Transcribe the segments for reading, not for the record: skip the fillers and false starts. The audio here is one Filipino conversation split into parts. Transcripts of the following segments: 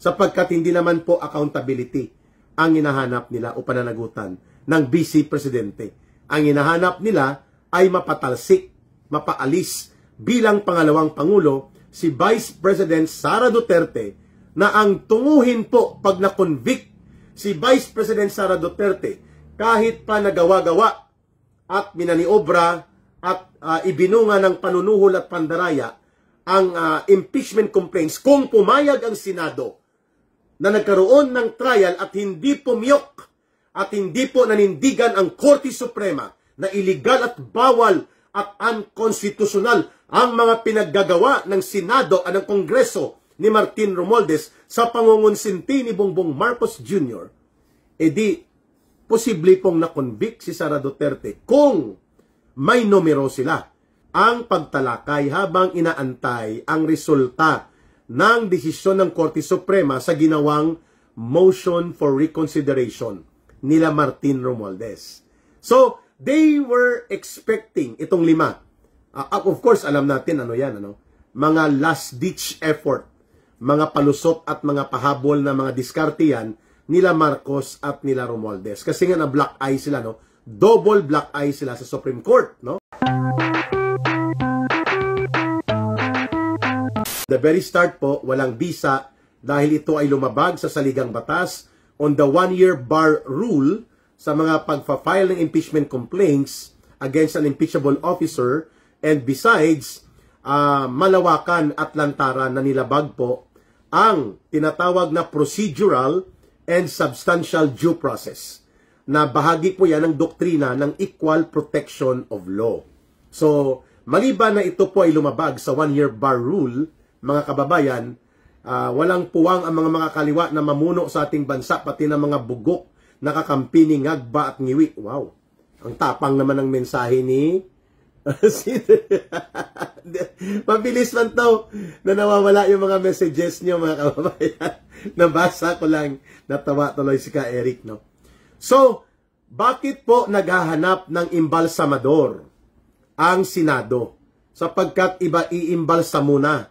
sapagkat hindi naman po accountability ang hinahanap nila o pananagutan ng Vice Presidente. Ang hinahanap nila ay mapatalsik, mapaalis bilang pangalawang Pangulo si Vice President Sara Duterte, na ang tunguhin po pag na-convict si Vice President Sara Duterte kahit pa nagawa-gawa at minaniobra at ibinunga ng panunuhol at pandaraya ang impeachment complaints, kung pumayag ang Senado na nagkaroon ng trial at hindi pumiyok at hindi po nanindigan ang Korte Suprema na iligal at bawal at unconstitutional ang mga pinaggagawa ng Senado at ng Kongreso ni Martin Romualdez sa pangungunsinti ni Bongbong Marcos Jr., edi posible pong na-convict si Sara Duterte kung may numero sila. Ang pagtalakay habang inaantay ang resulta ng desisyon ng Korte Suprema sa ginawang motion for reconsideration nila Martin Romualdez. So, they were expecting itong 5. Of course, alam natin ano yan, mga last-ditch effort, mga palusot at mga pahabol na mga diskarte yan nila Marcos at nila Romualdez. Kasi nga na black eye sila, double black eye sila sa Supreme Court, The very start po, walang bisa dahil ito ay lumabag sa saligang batas on the 1-year bar rule sa mga pagpa-file ng impeachment complaints against an impeachable officer, and besides, malawakan at lantaran na nilabag po ang tinatawag na procedural and substantial due process, na bahagi po yan ng doktrina ng equal protection of law. So, maliban na ito po ay lumabag sa 1-year bar rule, mga kababayan, walang puwang ang mga kaliwa na mamuno sa ating bansa, pati ng mga bugok, nakakampi ni ngagba at ngiwi. Wow, ang tapang naman ng mensahe ni mabilis man to na nawawala yung mga messages nyo, mga kababayan. Nabasa ko lang, natawa tuloy si Ka Eric, So, bakit po naghahanap ng imbalsamador ang Senado? Sapagkat iba iimbalsa muna.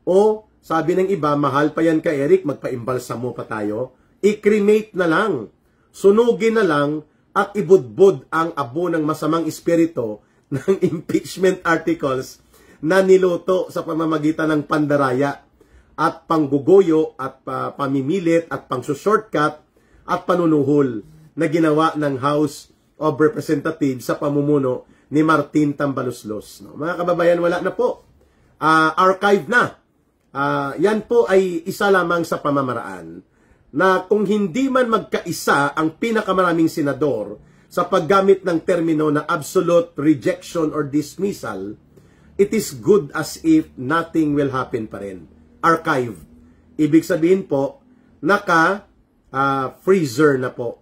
O, sabi ng iba, mahal pa yan, Ka Eric, magpa-imbalsamo pa tayo. I-cremate na lang, sunugin na lang, at ibudbud ang abo ng masamang espiritu ng impeachment articles na niluto sa pamamagitan ng pandaraya at panggugoyo at pamimilit at pangsushortcut at panunuhol na ginawa ng House of Representatives sa pamumuno ni Martin Tambaluslos. Mga kababayan, wala na po. Archive na. Yan po ay isa lamang sa pamamaraan na kung hindi man magkaisa ang pinakamaraming senador sa paggamit ng termino na absolute rejection or dismissal, it is good as if nothing will happen pa rin. Archive. Ibig sabihin po, freezer na po.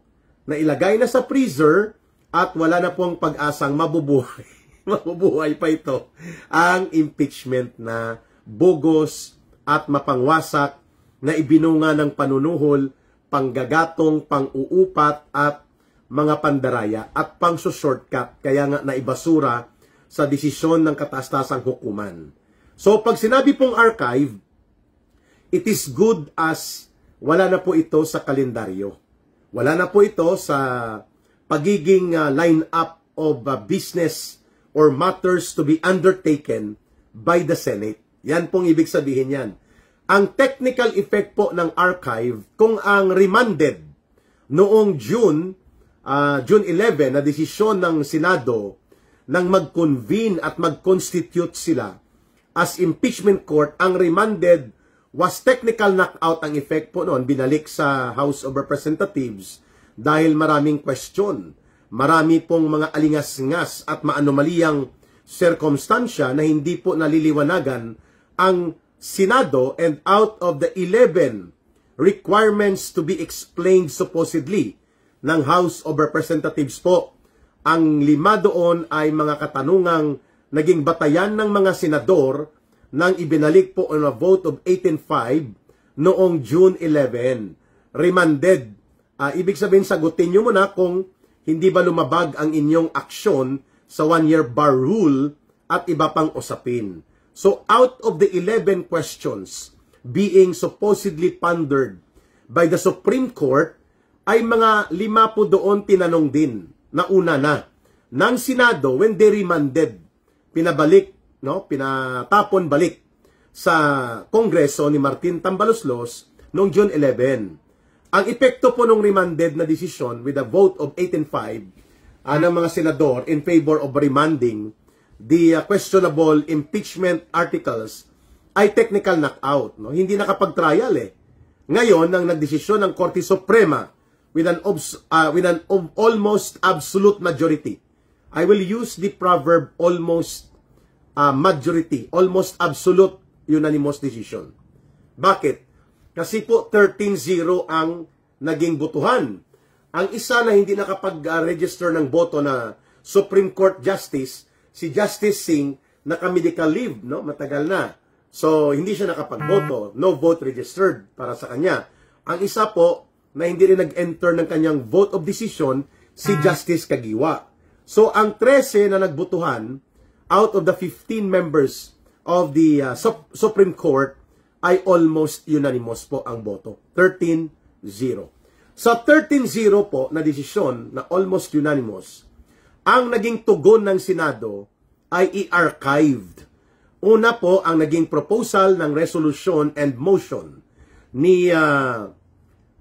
Nailagay na sa freezer at wala na pong pag-asang mabubuhay. Mabubuhay pa ito. Ang impeachment na bogos at mapangwasak na ibinunga ng panunuhol, panggagatong, pang-uupat at mga pandaraya at pang-shortcut, kaya nga naibasura sa desisyon ng kataas-tasang hukuman. So pag sinabi pong archive, it is good as wala na po ito sa kalendaryo. Wala na po ito sa pagiging line-up of business or matters to be undertaken by the Senate. Yan pong ibig sabihin yan. Ang technical effect po ng archive, kung ang remanded noong June 11 na desisyon ng Senado nang mag-convene at mag-constitute sila as impeachment court, ang remanded was technical knockout ang effect po noon, binalik sa House of Representatives dahil maraming question, marami pong mga alingas-ngas at maanomaliyang circumstansya na hindi po naliliwanagan ang Senado, and out of the 11 requirements to be explained supposedly ng House of Representatives po, ang 5 doon ay mga katanungang naging batayan ng mga senador nang ibinalik po on a vote of 18-5 noong June 11. Remanded. Ibig sabihin, sagutin nyo muna kung hindi ba lumabag ang inyong aksyon sa 1-year bar rule at iba pang usapin. So, out of the 11 questions being supposedly pondered by the Supreme Court ay mga 5 po doon tinanong din na una na ng Senado when they remanded, pinabalik, no, pinatapon balik sa Kongreso ni Martin Tambaloslos noong June 11. Ang epekto po ng remanded na desisyon with a vote of 8-5 ng mga senador in favor of remanding the questionable impeachment articles ay technical knockout, no? Hindi nakapag-trial eh. Ngayon, nang nagdesisyon ng Korte Suprema with an almost absolute majority. I will use the proverb almost majority, almost absolute unanimous decision. Bakit? Kasi po 13-0 ang naging botohan. Ang isa na hindi nakapag-register ng boto na Supreme Court Justice, si Justice Singh, naka-medical leave, no? Matagal na. So, hindi siya nakapagboto. No vote registered para sa kanya. Ang isa po, na hindi rin nag-enter ng kanyang vote of decision, si Justice Kagiwa. So, ang 13 na nagbotohan, out of the 15 members of the Supreme Court, ay almost unanimous po ang boto. 13-0. Sa 13-0 po na desisyon na almost unanimous, ang naging tugon ng Senado ay i-archived. Una po, ang naging proposal ng resolution and motion ni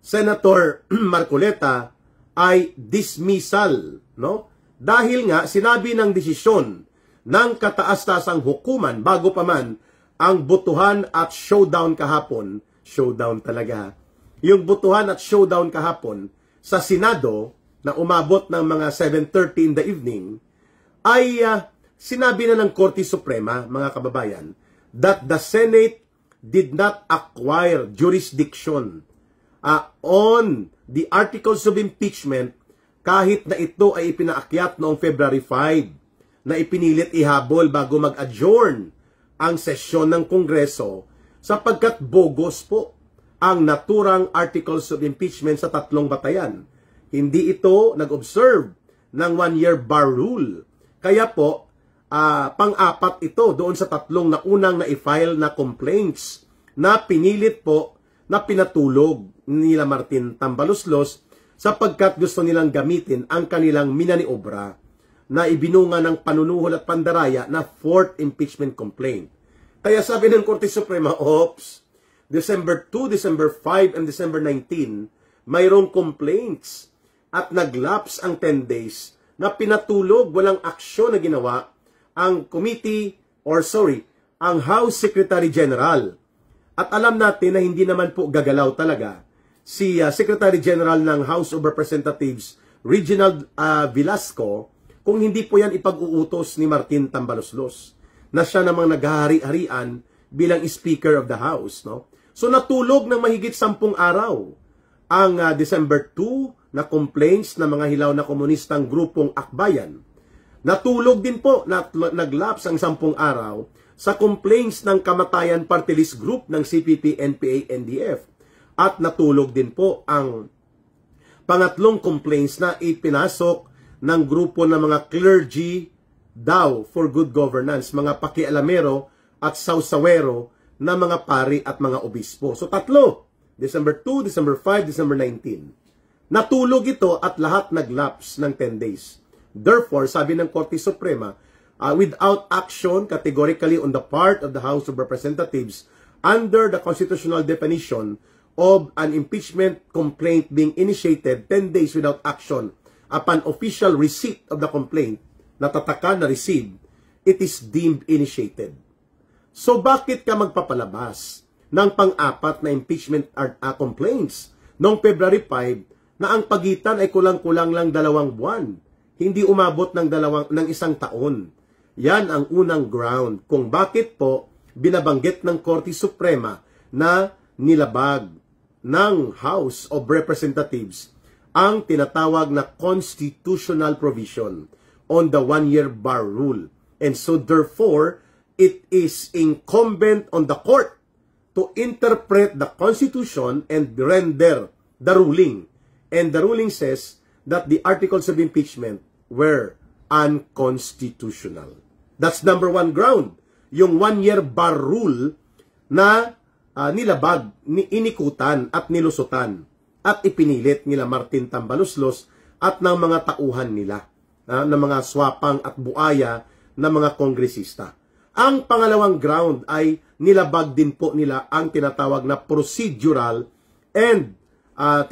Senator Marcoleta ay dismissal, no? Dahil nga, sinabi ng desisyon ng kataas-tasang hukuman bago pa man ang botohan at showdown kahapon, showdown talaga, yung botohan at showdown kahapon sa Senado na umabot ng mga 7:30 in the evening, ay sinabi na ng Korte Suprema, mga kababayan, that the Senate did not acquire jurisdiction on the articles of impeachment kahit na ito ay ipinaakyat noong February 5 na ipinilit ihabol bago mag-adjourn ang sesyon ng Kongreso sapagkat bogus po ang naturang articles of impeachment sa 3 batayan. Hindi ito nag-observe ng 1-year bar rule. Kaya po, pang-apat ito doon sa 3 na unang na-file na complaints na pinilit po na pinatulog nila Martin Tambaloslos sapagkat gusto nilang gamitin ang kanilang minaniobra na ibinunga ng panunuhol at pandaraya na 4th impeachment complaint. Kaya sabi ng Korte Suprema, December 2, December 5, and December 19, mayroong complaints at naglaps ang 10 days na pinatulog, walang aksyon na ginawa ang ang House Secretary General. At alam natin na hindi naman po gagalaw talaga si Secretary General ng House of Representatives, Reginald Velasco, kung hindi po yan ipag-uutos ni Martin Tambaloslos, na siya namang naghahari-harian bilang Speaker of the House, no? So natulog ng mahigit 10 araw ang December 2 na complaints ng mga hilaw na komunistang grupong Akbayan. Natulog din po, naglaps ang 10 araw sa complaints ng Kamatayan Party List Group ng CPP, NPA, NDF. At natulog din po ang pangatlong complaints na ipinasok ng grupo ng mga clergy daw for good governance, mga pakialamero at sausawero na mga pari at mga obispo. So 3, December 2, December 5, December 19. Natulog ito at lahat naglaps ng 10 days. Therefore, sabi ng Korte Suprema, without action categorically on the part of the House of Representatives under the constitutional definition of an impeachment complaint being initiated 10 days without action upon official receipt of the complaint, natatakan na received, it is deemed initiated. So bakit ka magpapalabas ng pang-apat na impeachment complaints noong February 5 na ang pagitan ay kulang-kulang lang 2 buwan, hindi umabot ng 1 taon? Yan ang unang ground kung bakit po binabanggit ng Korte Suprema na nilabag ng House of Representatives ang tinatawag na constitutional provision on the 1-year bar rule. And so therefore, it is incumbent on the court to interpret the Constitution and render the ruling. And the ruling says that the articles of impeachment were unconstitutional. That's number 1 ground. Yung 1-year bar rule na nilabag, inikutan at nilusutan at ipinilit nila Martin Tambaluslos at ng mga tauhan nila, ng mga swapang at buaya na mga kongresista. Ang pangalawang ground ay nilabag din po nila ang tinatawag na procedural and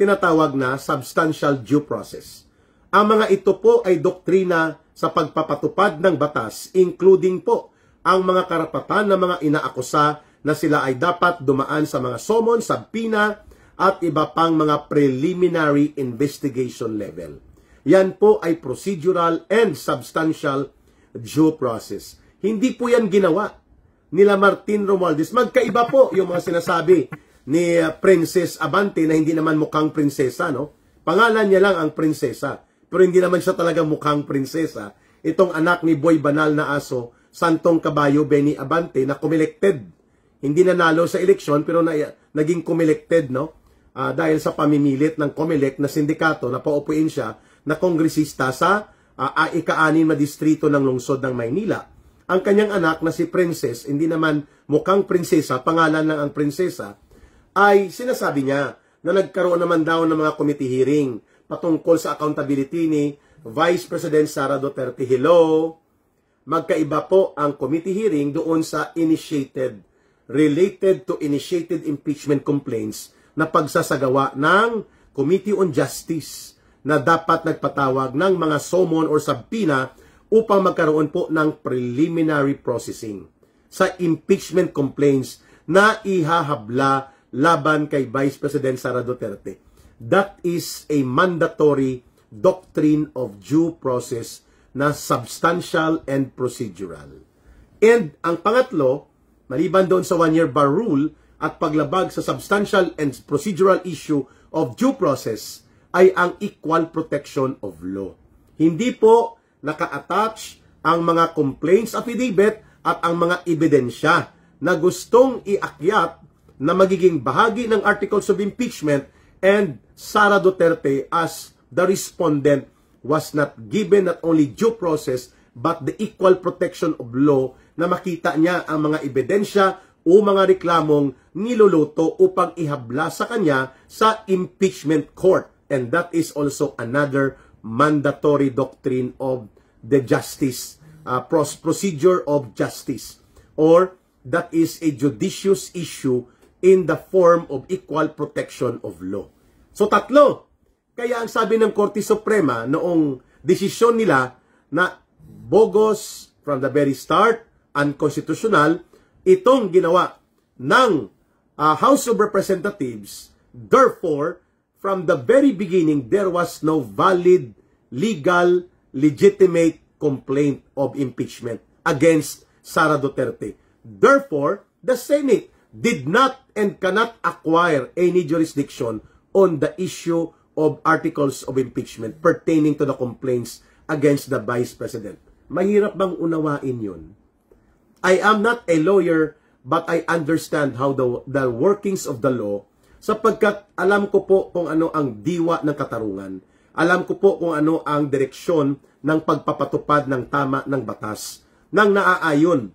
tinatawag na substantial due process. Ang mga ito po ay doktrina sa pagpapatupad ng batas, including po ang mga karapatan ng mga inaakusa na sila ay dapat dumaan sa mga summons, subpoena, at iba pang mga preliminary investigation level. Yan po ay procedural and substantial due process. Hindi po yan ginawa nila Martin Romualdez. Magkaiba po yung mga sinasabi ni Princess Abante na hindi naman mukhang prinsesa, no? Pangalan niya lang ang prinsesa, pero hindi naman siya talaga mukhang prinsesa. Itong anak ni Boy Banal na aso, Santong Kabayo Benny Abante, na kumelekted. Hindi nanalo sa eleksyon, pero naging kumelekted, no? Dahil sa pamimilit ng COMELEC na sindikato na paupuin siya na kongresista sa ika-6 na distrito ng lungsod ng Maynila. Ang kanyang anak na si Princess, hindi naman mukhang prinsesa, pangalan lang ang prinsesa, ay sinasabi niya na nagkaroon naman daw ng mga committee hearing patungkol sa accountability ni Vice President Sara Duterte. Hello? Magkaiba po ang committee hearing doon sa related to initiated impeachment complaints na pagsasagawa ng Committee on Justice na dapat nagpatawag ng mga summon or subpoena upang magkaroon po ng preliminary processing sa impeachment complaints na ihahabla laban kay Vice President Sara Duterte. That is a mandatory doctrine of due process na substantial and procedural. And ang pangatlo, maliban doon sa one-year bar rule at paglabag sa substantial and procedural issue of due process, ay ang equal protection of law. Hindi po naka-attach ang mga complaints affidavit at ang mga ebidensya na gustong iakyat na magiging bahagi ng articles of impeachment, and Sara Duterte as the respondent was not given not only due process but the equal protection of law na makita niya ang mga ebidensya o mga reklamong niluluto upang ihabla sa kanya sa impeachment court. And that is also another mandatory doctrine of the justice, procedure of justice. Or that is a judicious issue in the form of equal protection of law. So tatlo. Kaya ang sabi ng Korte Suprema noong desisyon nila na bogus from the very start, unconstitutional, itong ginawa ng House of Representatives. Therefore, from the very beginning, there was no valid, legal, legitimate complaint of impeachment against Sara Duterte. Therefore, the Senate did not and cannot acquire any jurisdiction on the issue of articles of impeachment pertaining to the complaints against the Vice President. Mahirap bang unawain yun? I am not a lawyer, but I understand how the workings of the law, sapagkat alam ko po kung ano ang diwa ng katarungan. Alam ko po kung ano ang direksyon ng pagpapatupad ng tama ng batas nang naaayon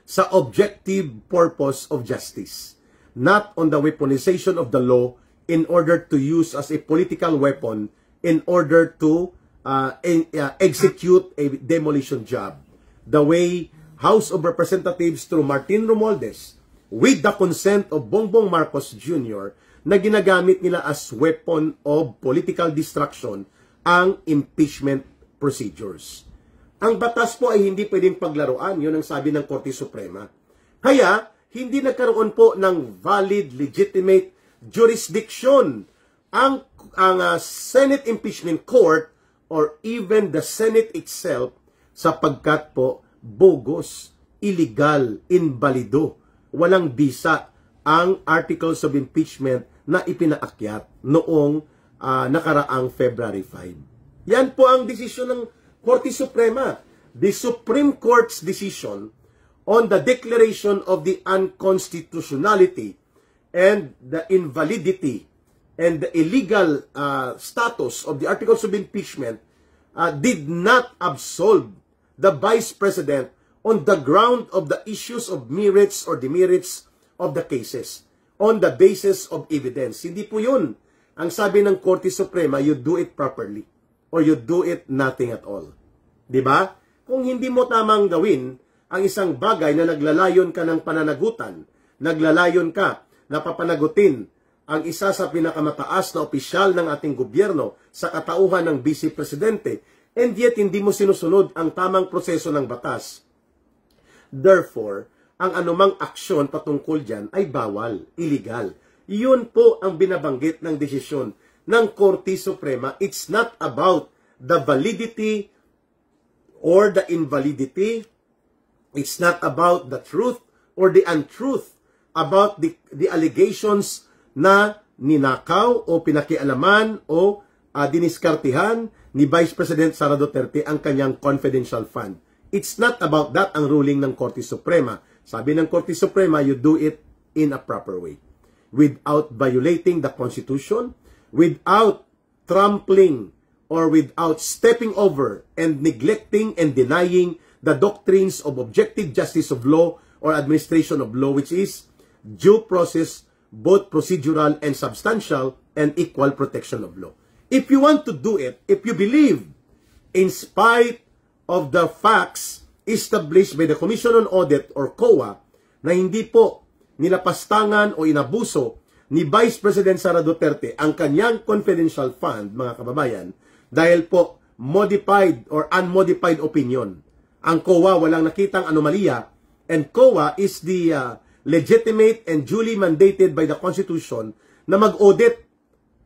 sa objective purpose of justice, not on the weaponization of the law in order to use as a political weapon in order to execute a demolition job. The way House of Representatives through Martin Romualdez, with the consent of Bongbong Marcos Jr., na ginagamit nila as weapon of political destruction ang impeachment procedures. Ang batas po ay hindi pwedeng paglaruan, yun ang sabi ng Korte Suprema. Kaya, hindi nagkaroon po ng valid, legitimate jurisdiction ang Senate Impeachment Court or even the Senate itself sapagkat po bogus, illegal, invalido, walang bisa ang articles of impeachment na ipinaakyat noong nakaraang February 5. Yan po ang desisyon ng Korte Suprema. The Supreme Court's decision on the declaration of the unconstitutionality and the invalidity and the illegal status of the articles of impeachment did not absolve the Vice President on the ground of the issues of merits or demerits of the cases on the basis of evidence. Hindi po yun. Ang sabi ng Korte Suprema, you do it properly or you do it nothing at all. Diba? Kung hindi mo tamang gawin ang isang bagay na naglalayon ka ng pananagutan, naglalayon ka na papanagutin ang isa sa pinakamataas na opisyal ng ating gobyerno sa katauhan ng Vice Presidente, and yet hindi mo sinusunod ang tamang proseso ng batas. Therefore, ang anumang aksyon patungkol dyan ay bawal, illegal. Yun po ang binabanggit ng desisyon ng Korte Suprema. It's not about the validity or the invalidity. It's not about the truth or the untruth about the allegations na ninakaw o pinakialaman o diniskartihan ni Vice President Sara Duterte ang kanyang confidential fund. It's not about that ang ruling ng Korte Suprema. Sabi ng Korte Suprema, you do it in a proper way. Without violating the Constitution, without trampling or without stepping over and neglecting and denying the doctrines of objective justice of law or administration of law, which is due process, both procedural and substantial, and equal protection of law. If you want to do it, if you believe, in spite of the facts established by the Commission on Audit or COA, na hindi po nilapastangan o inabuso ni Vice President Sara Duterte ang kanyang confidential fund, mga kababayan, dahil po modified or unmodified opinion. Ang COA walang nakitang anomalya, and COA is the legitimate and duly mandated by the Constitution na mag-audit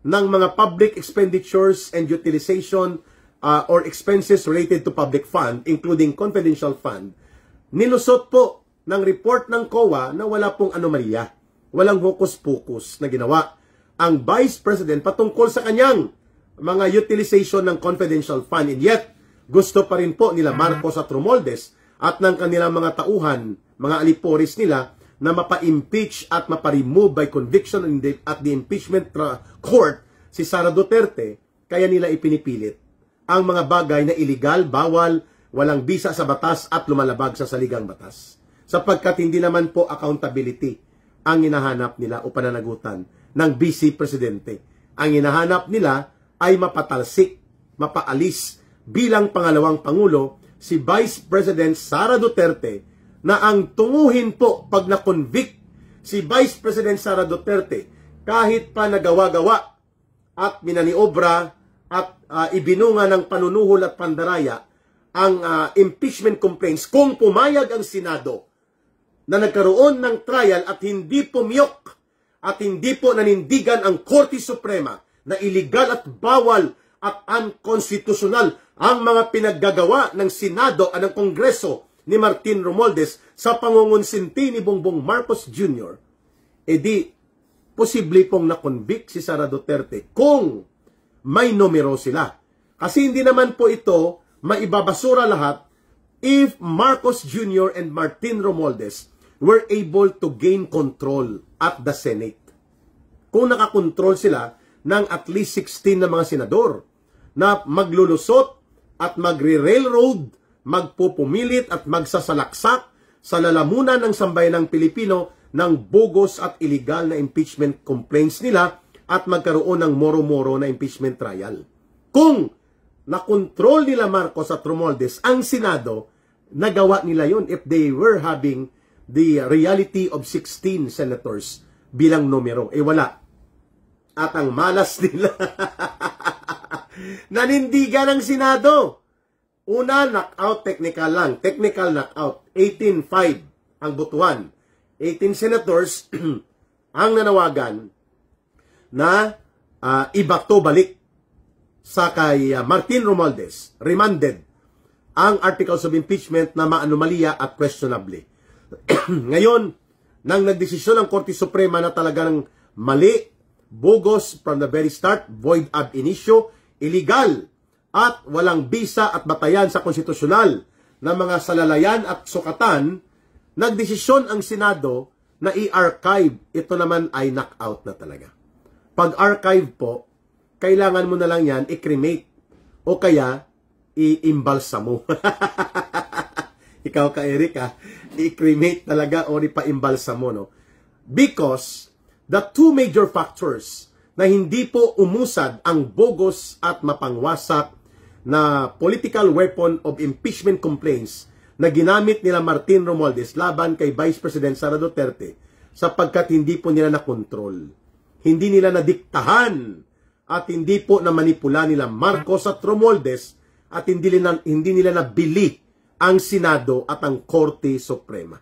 ng mga public expenditures and utilization or expenses related to public fund, including confidential fund. Nilusot po ng report ng COA na wala pong anomalya, walang hokus-pokus na ginawa ang Vice President patungkol sa kanyang mga utilization ng confidential fund. And yet, gusto pa rin po nila Marcos at Romualdez at ng kanilang mga tauhan, mga aliporis nila, na mapa-impeach at mapa-remove by conviction at the impeachment court si Sara Duterte, kaya nila ipinipilit ang mga bagay na illegal, bawal, walang bisa sa batas at lumalabag sa saligang batas. Sapagkat hindi naman po accountability ang hinahanap nila o pananagutan ng Vice Presidente. Ang hinahanap nila ay mapatalsik, mapaalis bilang pangalawang Pangulo si Vice President Sara Duterte, na ang tunguhin po pag na-convict si Vice President Sara Duterte kahit pa nagawa-gawa at minaniobra at ibinunga ng panunuhol at pandaraya ang impeachment complaints, kung pumayag ang Senado na nagkaroon ng trial at hindi pumiyok at hindi po nanindigan ang Korte Suprema na illegal at bawal at unconstitutional ang mga pinaggagawa ng Senado at ng Kongreso ni Martin Romualdez sa pangungunsinti ni Bongbong Marcos Jr., edi posible pong na-convict si Sara Duterte kung may numero sila. Kasi hindi naman po ito maibabasura lahat if Marcos Jr. and Martin Romualdez were able to gain control at the Senate. Kung nakakontrol sila ng at least 16 na mga senador na maglulusot at magre-railroad, magpupumilit at magsasalaksak sa lalamunan ng sambayanang Pilipino ng bogus at illegal na impeachment complaints nila at magkaroon ng moro-moro na impeachment trial. Kung nakontrol nila Marcos at Romualdez ang Senado, nagawa nila yon if they were having the reality of 16 senators bilang numero. Wala. At ang malas nila, nanindigan ng Senado. Una, knockout, technical lang. Technical knockout. 18-5 ang butuan. 18 senators ang nanawagan na ibato balik sa kay Martin Romualdez. Remanded ang articles of impeachment na maanomalya at questionably. Ngayon, nang nagdesisyon ang Korte Suprema na talagang mali, bogus from the very start, void ab initio, illegal, at walang bisa at batayan sa konstitusyonal na mga salalayan at sukatan, nagdesisyon ang Senado na i-archive. Ito naman ay knockout na talaga. Pag-archive po, kailangan mo na lang yan i-cremate o kaya i-imbalsa mo. Ikaw ka, Eric, i-cremate talaga o ipa-imbalsa mo, no? Because the two major factors na hindi po umusad ang bogus at mapangwasak na political weapon of impeachment complaints na ginamit nila Martin Romualdez laban kay Vice President Sara Duterte sapagkat hindi po nila nakontrol. Hindi nila nadiktahan at hindi po na manipula nila Marcos at Romualdez at hindi nila nabili ang Senado at ang Korte Suprema.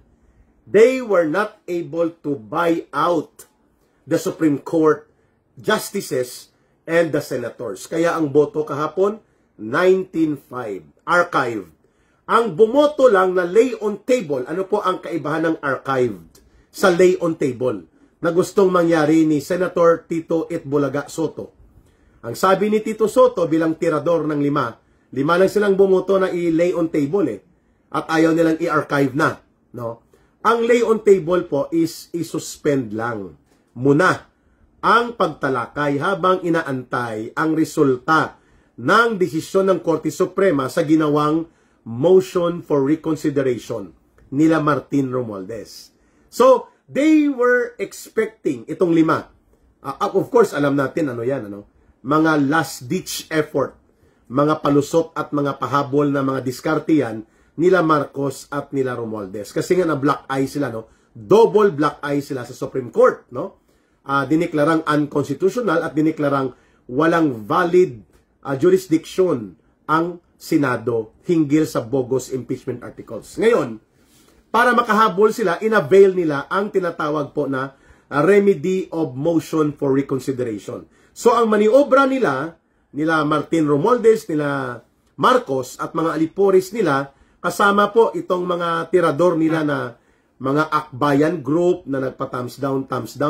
They were not able to buy out the Supreme Court justices and the senators. Kaya ang boto kahapon, 19-5, archived. Ang bumoto lang na lay on table, ano po ang kaibahan ng archived sa lay on table na gustong mangyari ni Senator Tito Itbulaga Soto? Ang sabi ni Tito Soto bilang tirador ng lima lang silang bumoto na i-lay on table at ayaw nilang i-archive na. No? Ang lay on table po is i-suspend lang muna ang pagtalakay habang inaantay ang resulta ng desisyon ng Korte Suprema sa ginawang motion for reconsideration nila Martin Romualdez. So, they were expecting itong lima. Of course, alam natin ano yan, mga last-ditch effort, mga palusot at mga pahabol na mga diskarte yan nila Marcos at nila Romualdez. Kasi nga na black eye sila, double black eye sila sa Supreme Court, diniklarang unconstitutional at diniklarang walang valid jurisdiction ang Senado hinggil sa bogus impeachment articles. Ngayon, para makahabol sila, inavail nila ang tinatawag po na remedy of motion for reconsideration. So ang maniobra nila Martin Romualdez, nila Marcos at mga aliporis nila, kasama po itong mga tirador nila na mga akbayan group na nagpa-thumbs down,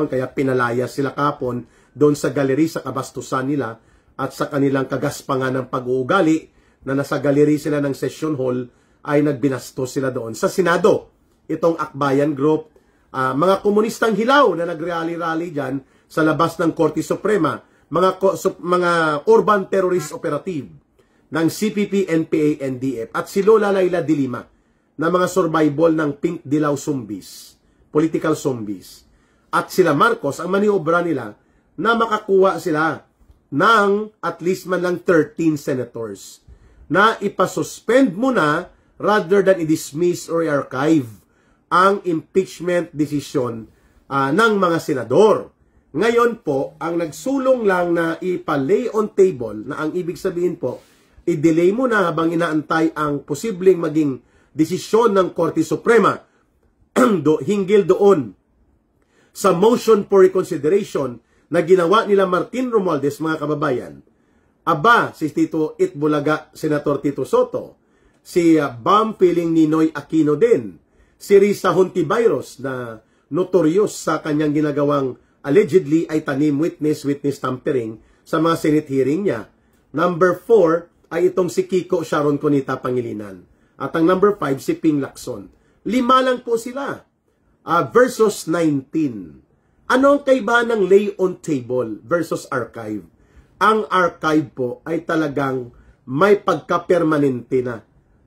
kaya pinalaya sila kapon doon sa galeri sa kabastusan nila at sa kanilang kagaspangan ng pag-uugali na nasa galeri sila ng session hall ay nagbinastos sila doon sa Senado. Itong akbayan group, mga komunistang hilaw na nag-rally-rally dyan sa labas ng Korte Suprema, mga urban terrorist operative ng CPP, NPA, NDF at si Lola Laila de Lima na mga survival ng Pink Dilaw zombies, political zombies. At sila Marcos, ang maniobra nila na makakuha sila ng at least man lang 13 senators na ipasuspend muna rather than i-dismiss or i-archive ang impeachment decision ng mga senador. Ngayon po, ang nagsulong lang na ipa-lay on table, na ang ibig sabihin po, i-delay mo na habang inaantay ang posibleng maging desisyon ng Korte Suprema hinggil doon sa motion for reconsideration na ginawa nila Martin Romualdez, mga kababayan. Aba, si Tito Itbulaga, Senator Tito Soto, si Bam Piling Ninoy Aquino din, si Risa Hontiveros na notorious sa kanyang ginagawang allegedly ay tanim witness tampering sa mga Senate hearing niya. Number 4 ay itong si Kiko Sharon Cunita Pangilinan. At ang number 5 si Ping Lacson. 5 lang po sila versus 19. Ano ang kaibahan ng lay on table versus archive? Ang archive po ay talagang may pagka-permanente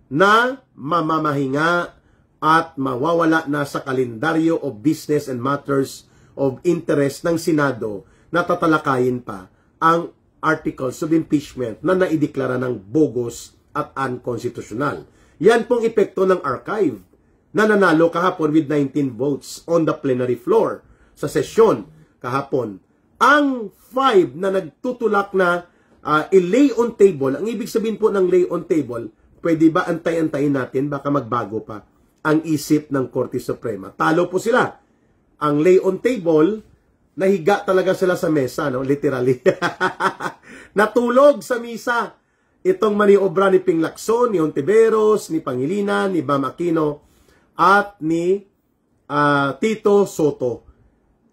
na mamamahinga at mawawala na sa kalendaryo of business and matters of interest ng Senado na tatalakayin pa ang articles of impeachment na naideklara ng bogus at unconstitutional. Yan pong epekto ng archive na nanalo kahapon with 19 votes on the plenary floor sa sesyon kahapon. Ang 5 na nagtutulak na i-lay on table, ang ibig sabihin po ng lay on table, pwede ba antay-antayin natin, baka magbago pa ang isip ng Korte Suprema. Talo po sila. Ang lay on table, nahiga talaga sila sa mesa, literally. Natulog sa misa. Itong maniobra ni Ping Lacson, ni Hontiveros, ni Pangilinan, ni Bam Aquino, at ni Tito Soto.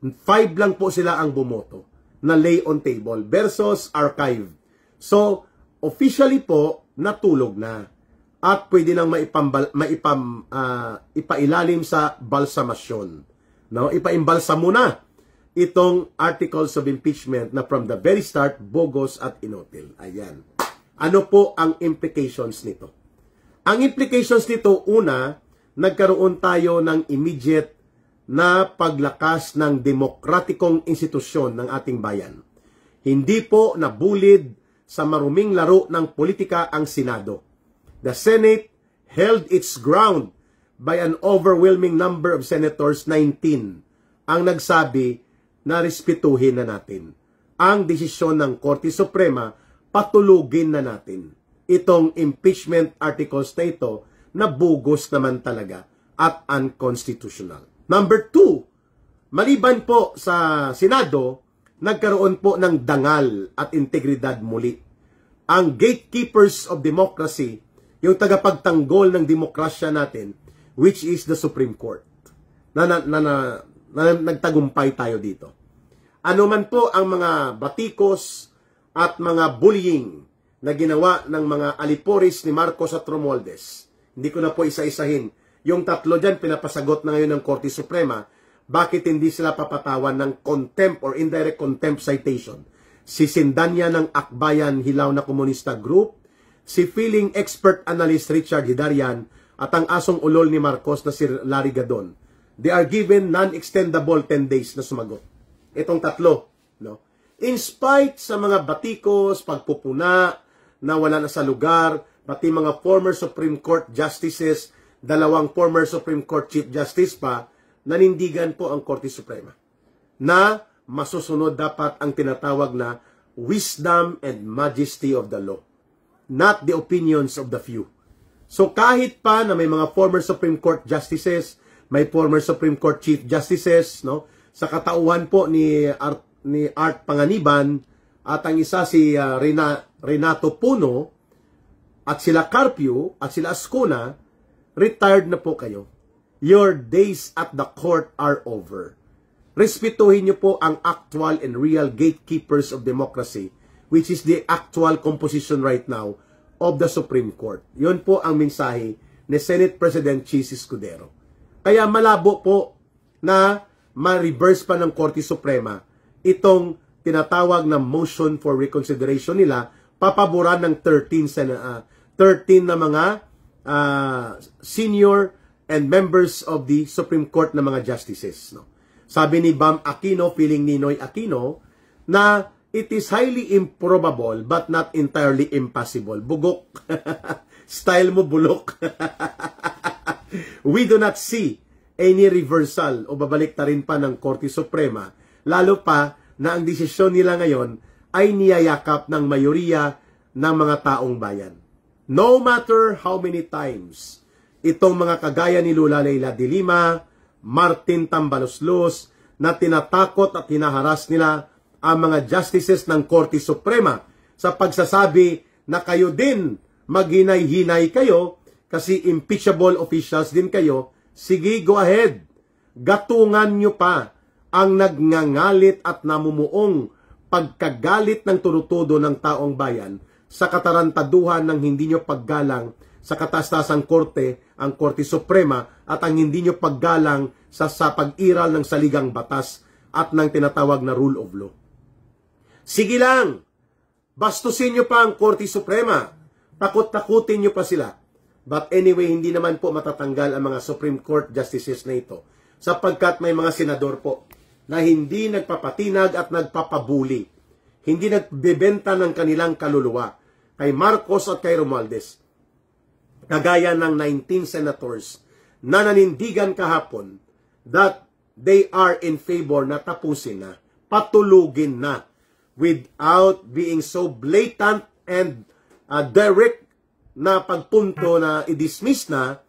5 lang po sila ang bumoto na lay on table versus archive. So, officially po, natulog na. At pwede nang ipailalim sa balsamasyon. Ipaimbalsamo na itong articles of impeachment na from the very start, bogus at inutil. Ayan. Ano po ang implications nito? Ang implications nito, una, nagkaroon tayo ng immediate na paglakas ng demokratikong institusyon ng ating bayan. Hindi po nabulid sa maruming laro ng politika ang Senado. The Senate held its ground by an overwhelming number of senators, 19, ang nagsabi na respetuhin na natin ang desisyon ng Korte Suprema, patulugin na natin itong impeachment articles na ito na bugos naman talaga at unconstitutional. Number 2, maliban po sa Senado, nagkaroon po ng dangal at integridad muli. Ang gatekeepers of democracy, yung tagapagtanggol ng demokrasya natin, which is the Supreme Court, na nagtagumpay tayo dito. Ano man po ang mga batikos at mga bullying na ginawa ng mga aliporis ni Marcos at Romualdez, hindi ko na po isa-isahin. Yung tatlo dyan, pinapasagot na ngayon ng Korte Suprema. Bakit hindi sila papatawan ng contempt or indirect contempt citation? Si Sindanya ng Akbayan Hilaw na Komunista Group, si feeling expert analyst Richard Hidarian, at ang asong ulol ni Marcos na si Larry Gadon. They are given non-extendable 10 days na sumagot. Itong tatlo. No? In spite sa mga batikos, pagpupuna, na wala na sa lugar, pati mga former Supreme Court Justices, 2 former Supreme Court Chief Justice pa, nanindigan po ang Korte Suprema na masusunod dapat ang tinatawag na wisdom and majesty of the law, not the opinions of the few. So kahit pa na may mga former Supreme Court Justices, may former Supreme Court Chief Justices, no, sa katauhan po ni Art Panganiban at ang isa si Renato Puno at sila Carpio at sila Ascuna, retired na po kayo. Your days at the court are over. Respetuhin niyo po ang actual and real gatekeepers of democracy, which is the actual composition right now of the Supreme Court. Yun po ang mensahe ni Senate President Chis Escudero. Kaya malabo po na ma-reverse pa ng Korte Suprema itong tinatawag na motion for reconsideration nila, papaboran ng 13 na mga senior and members of the Supreme Court na mga justices. No? Sabi ni Bam Aquino, feeling Ninoy Aquino, na it is highly improbable but not entirely impossible. Bugok. Style mo bulok. We do not see any reversal o babalik ta rin pa ng Korte Suprema, lalo pa na ang desisyon nila ngayon ay niyayakap ng mayoriya ng mga taong bayan. No matter how many times itong mga kagaya ni Lula Leila de Lima, Martin Tambaloslos, na tinatakot at hinaharas nila ang mga justices ng Korte Suprema sa pagsasabi na kayo din maghinay-hinay kayo kasi impeachable officials din kayo, sige, go ahead. Gatungan nyo pa ang nagngangalit at namumuong pagkagalit ng tunutudo ng taong bayan sa katarantaduhan ng hindi nyo paggalang sa kataas-taasang korte, ang Korte Suprema, at ang hindi nyo paggalang sa pag-iral ng saligang batas at ng tinatawag na rule of law. Sige lang, bastusin nyo pa ang Korte Suprema, takot-takutin nyo pa sila. But anyway, hindi naman po matatanggal ang mga Supreme Court Justices na ito sapagkat may mga senador po na hindi nagpapatinag at nagpapabuli, hindi nagbebenta ng kanilang kaluluwa kay Marcos at kay Romualdez. Kagaya ng 19 senators na nanindigan kahapon that they are in favor na tapusin na, patulugin na, without being so blatant and direct na pagpunto na i-dismiss na,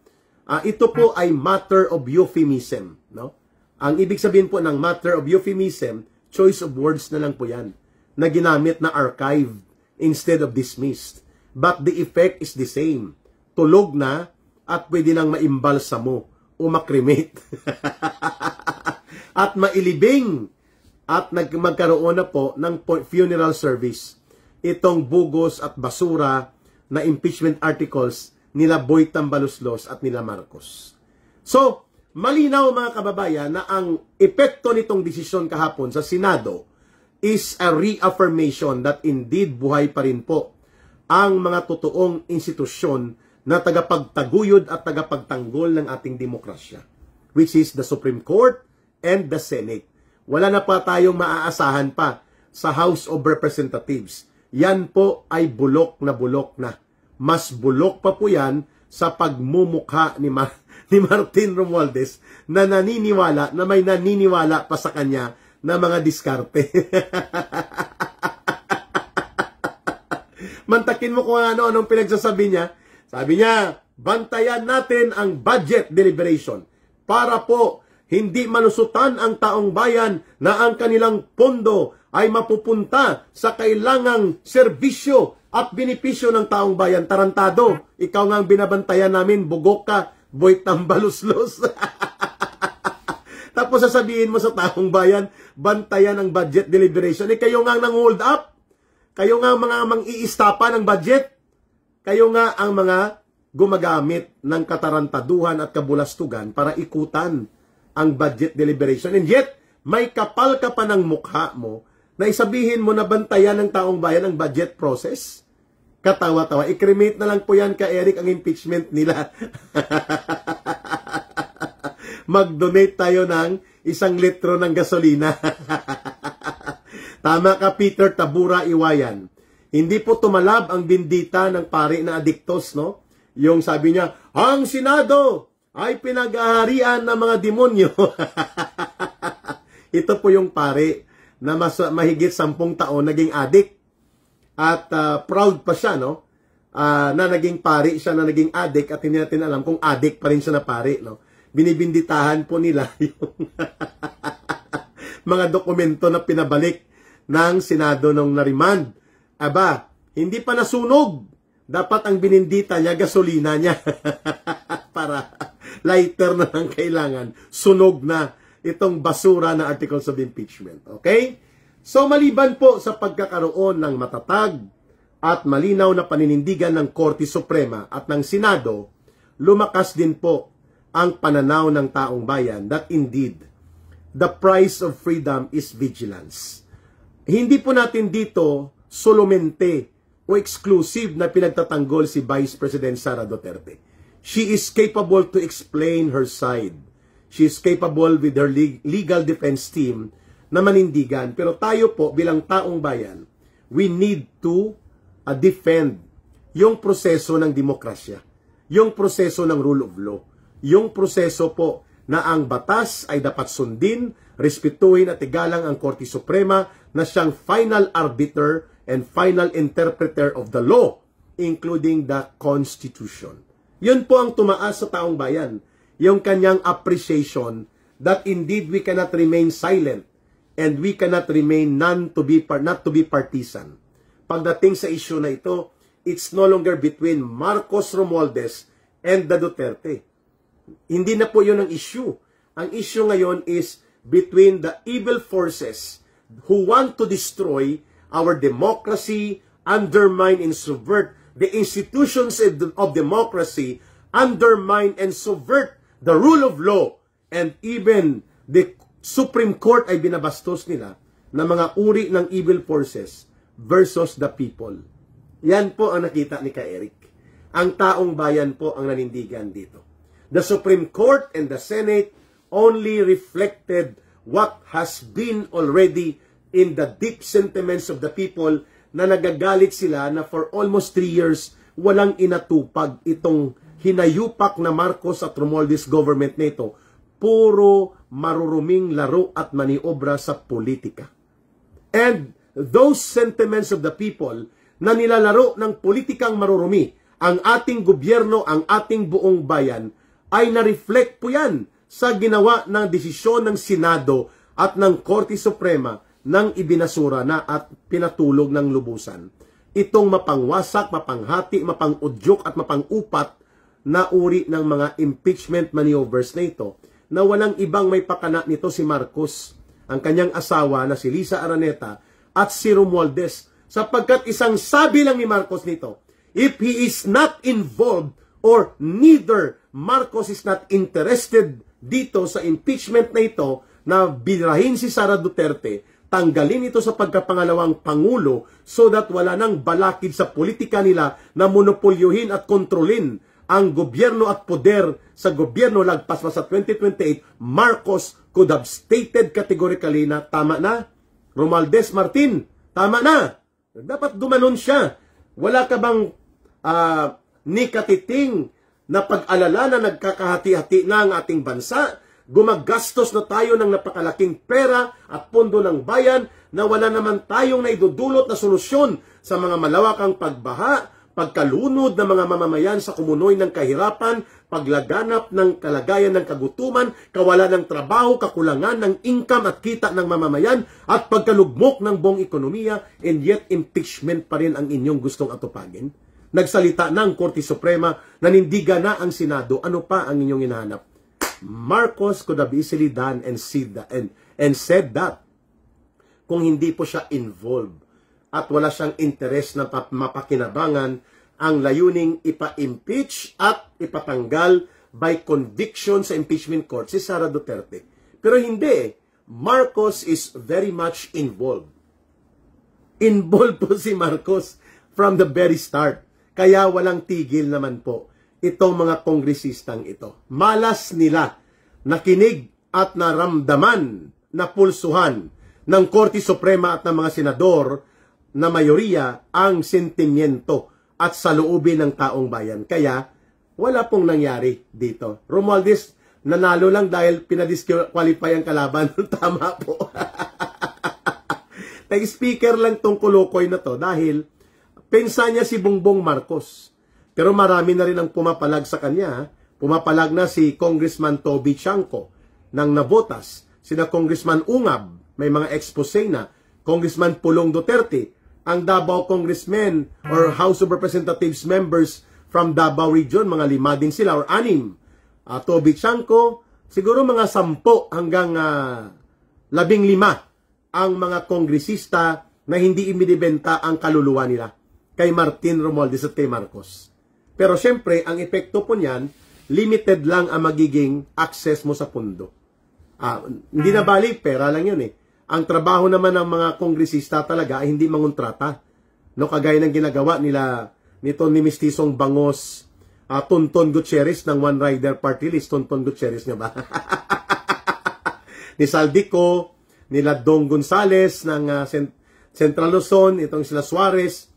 ito po ay matter of euphemism. No? Ang ibig sabihin po ng matter of euphemism, choice of words na lang po yan, na ginamit na archived instead of dismissed. But the effect is the same. Tulog na at pwede nang maimbalsa mo o makremate. At mailibing at magkaroon na po ng funeral service itong bugos at basura na impeachment articles nila Boy Tambaloslos at nila Marcos. So, malinaw mga kababayan na ang epekto nitong desisyon kahapon sa Senado is a reaffirmation that indeed buhay pa rin po ang mga totoong institusyon na tagapagtaguyod at tagapagtanggol ng ating demokrasya, which is the Supreme Court, and the Senate. Wala na pa tayong maaasahan pa sa House of Representatives. Yan po ay bulok na. Mas bulok pa po yan sa pagmumukha ni Martin Romualdez na naniniwala, na may naniniwala pa sa kanya na mga diskarte. Mantakin mo kung anong pinagsasabi niya. Sabi niya, bantayan natin ang budget deliberation para po hindi malusutan ang taong bayan na ang kanilang pondo ay mapupunta sa kailangang serbisyo at benepisyo ng taong bayan. Tarantado, ikaw nga ang binabantayan namin, bugok ka, boy tambaluslos. Tapos sasabihin mo sa taong bayan, bantayan ang budget deliberation. Kayo nga nang hold up. Kayo nga ang mga mang-iistapa ng budget. Kayo nga ang mga gumagamit ng katarantaduhan at kabulastugan para ikutan ang budget deliberation. And yet, may kapal ka pa ng mukha mo na isabihin mo na bantayan ng taong bayan ang budget process. Katawa-tawa. I-cremate na lang po yan ka Eric ang impeachment nila. Mag-donate tayo ng 1 litro ng gasolina. Tama ka Peter Tabura Iwayan. Hindi po tumalab ang bindita ng pari na adiktos, no? Yung sabi niya, ang Senado ay pinag-aharian ng mga demonyo. Ito po yung pari na mahigit 10 taon naging adik. At proud pa siya, no? Na naging pari siya, na naging adik at hindi natin alam kung adik pa rin siya na pari, no? Binibinditahan po nila yung mga dokumento na pinabalik ng Senado nung narimand. Aba, hindi pa nasunog. Dapat ang binindita niya, gasolina niya. Para lighter na lang kailangan. Sunog na itong basura na articles of impeachment. Okay? So, maliban po sa pagkakaroon ng matatag at malinaw na paninindigan ng Korte Suprema at ng Senado, lumakas din po ang pananaw ng taong bayan that indeed, the price of freedom is vigilance. Hindi po natin dito solomente o exclusive na pinagtatanggol si Vice President Sara Duterte. She is capable to explain her side. She is capable with her legal defense team na manindigan. Pero tayo po bilang taong bayan, we need to defend yung proseso ng demokrasya, yung proseso ng rule of law, yung proseso po na ang batas ay dapat sundin, respetuhin at igalang ang Korte Suprema na siyang final arbiter and final interpreter of the law, including the Constitution. Yun po ang tumaas sa taong bayan, yung kanyang appreciation that indeed we cannot remain silent and we cannot remain not to be partisan. Pagdating sa issue na ito, it's no longer between Marcos Romualdez and the Duterte. Hindi na po yun ang issue. Ang issue ngayon is between the evil forces who want to destroy our democracy, undermine and subvert the institutions of democracy, undermine and subvert the rule of law, and even the Supreme Court ay binabastos nila na mga uri ng evil forces versus the people. Yan po ang nakita ni Ka Eric. Ang taong bayan po ang nanindigan dito. The Supreme Court and the Senate only reflected what has been already in the deep sentiments of the people na nagagalit sila na for almost 3 years walang inatupag itong hinayupak na Marcos at Romualdez government nito. Puro maruruming laro at maniobra sa politika. And those sentiments of the people na nilalaro ng politikang marurumi, ang ating gobyerno, ang ating buong bayan, ay na-reflect po yan sa ginawa ng desisyon ng Senado at ng Korte Suprema nang ibinasura na at pinatulog ng lubusan. Itong mapangwasak, mapanghati, mapangudyok at mapangupat na uri ng mga impeachment maneuvers na ito na walang ibang may pakana nito si Marcos, ang kanyang asawa na si Lisa Araneta at si Romualdez, sapagkat isang sabi lang ni Marcos nito, if he is not involved or neither Marcos is not interested dito sa impeachment na ito na birahin si Sara Duterte, tanggalin ito sa pagkapangalawang Pangulo so that wala nang balakid sa politika nila na monopolyuhin at kontrolin ang gobyerno at poder sa gobyerno lagpas pa sa 2028, Marcos could have stated categorically na tama na. Romualdez Martin, tama na. Dapat gumanon siya. Wala ka bang nikatiting na pag-alala na nagkakahati-hati na ang ating bansa? Gumagastos na tayo ng napakalaking pera at pondo ng bayan na wala naman tayong naidudulot na solusyon sa mga malawakang pagbaha, pagkalunod ng mga mamamayan sa kumunoy ng kahirapan, paglaganap ng kalagayan ng kagutuman, kawalan ng trabaho, kakulangan ng income at kita ng mamamayan, at pagkalugmok ng buong ekonomiya, and yet impeachment pa rin ang inyong gustong atupagin. Nagsalita na ang Korte Suprema, nanindiga na ang Senado, ano pa ang inyong hinahanap? Marcos could have easily done and said that kung hindi po siya involved at wala siyang interes na mapakinabangan ang layuning ipa-impeach at ipatanggal by conviction sa impeachment court si Sara Duterte. Pero hindi. Marcos is very much involved. Involved po si Marcos from the very start. Kaya walang tigil naman po itong mga kongresistang ito. Malas nila nakinig at naramdaman, napulsuhan ng Korte Suprema at ng mga senador na mayoriya ang sentimiento at saloobin ng taong bayan. Kaya wala pong nangyari dito. Romualdez, nanalo lang dahil pinadisqualify ang kalaban. Tama po. Nag-speaker lang tong kulukoy na to dahil pensa niya si Bongbong Marcos. Pero marami na rin ang pumapalag sa kanya. Pumapalag na si Congressman Toby Chanco ng Navotas, sina Congressman Ungab, may mga expose na, Congressman Pulong Duterte, ang Davao Congressmen or House of Representatives members from Davao Region, mga 5 din sila or 6. Toby Chanco, siguro mga 10 hanggang 15 ang mga kongresista na hindi inibenta ang kaluluwa nila kay Martin Romualdez at kay Marcos. Pero syempre, ang epekto po niyan, limited lang ang magiging access mo sa pundo. Hindi na balik, pera lang yun eh. Ang trabaho naman ng mga kongresista talaga ay hindi mangontrata. No, kagaya ng ginagawa nila nito ni Mistisong Bangos, Tonton Gutierrez ng One Rider Party List. Tonton Gutierrez nga ba? Ni Saldico, nila Dong Gonzales ng Central Luzon, itong sila Suarez.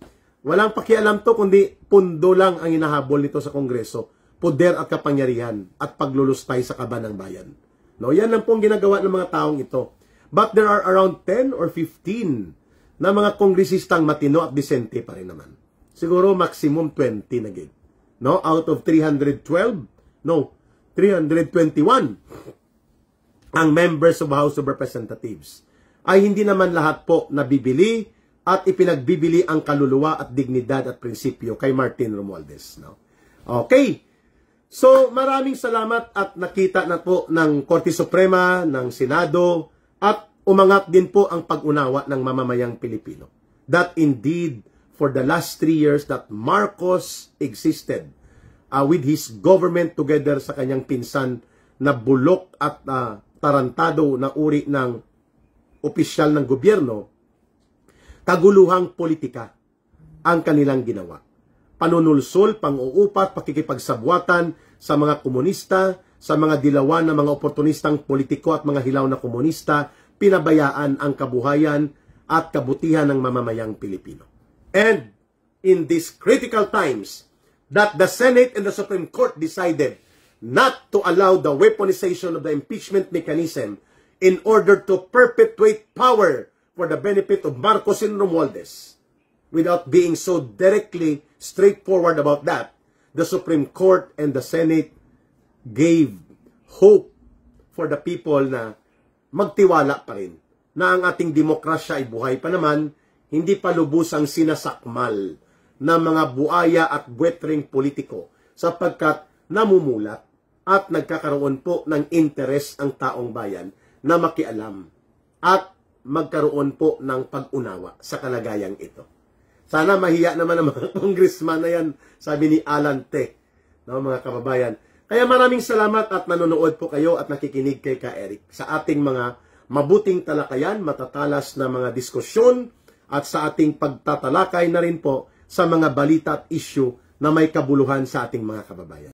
Walang pakialam to kundi pundo lang ang hinahabol nito sa Kongreso. Poder at kapangyarihan at paglulustay sa kaban ng bayan. No, yan lang pong ginagawa ng mga taong ito. But there are around 10 or 15 na mga kongresistang matino at disente pa rin naman. Siguro maximum 20 na gig. No, out of 312, no, 321 ang members of House of Representatives. Ay hindi naman lahat po nabibili at ipinagbibili ang kaluluwa at dignidad at prinsipyo kay Martin Romualdez. No? Okay. So, maraming salamat at nakita na po ng Korte Suprema, ng Senado, at umangat din po ang pag-unawa ng mamamayang Pilipino. That indeed, for the last 3 years that Marcos existed with his government together sa kanyang pinsan na bulok at tarantado na uri ng opisyal ng gobyerno, kaguluhang politika ang kanilang ginawa. Panunulsol, pang-uupat, pakikipagsabwatan sa mga komunista, sa mga dilawan na mga oportunistang politiko at mga hilaw na komunista, pinabayaan ang kabuhayan at kabutihan ng mamamayang Pilipino. And in these critical times that the Senate and the Supreme Court decided not to allow the weaponization of the impeachment mechanism in order to perpetuate power for the benefit of Marcos and Romualdez, without being so directly straightforward about that, the Supreme Court and the Senate gave hope for the people na magtiwala pa rin na ang ating demokrasya ay buhay pa naman, hindi pa lubusang sinasakmal ng mga buaya at buwetring politiko sapagkat namumulat at nagkakaroon po ng interes ang taong bayan na makialam at magkaroon po ng pag-unawa sa kalagayang ito. Sana mahiya naman ang mga congressman na yan, sabi ni Alan Te, no, mga kababayan. Kaya maraming salamat at nanonood po kayo at nakikinig kay Ka Eric sa ating mga mabuting talakayan, matatalas na mga diskusyon at sa ating pagtatalakay na rin po sa mga balita at issue na may kabuluhan sa ating mga kababayan.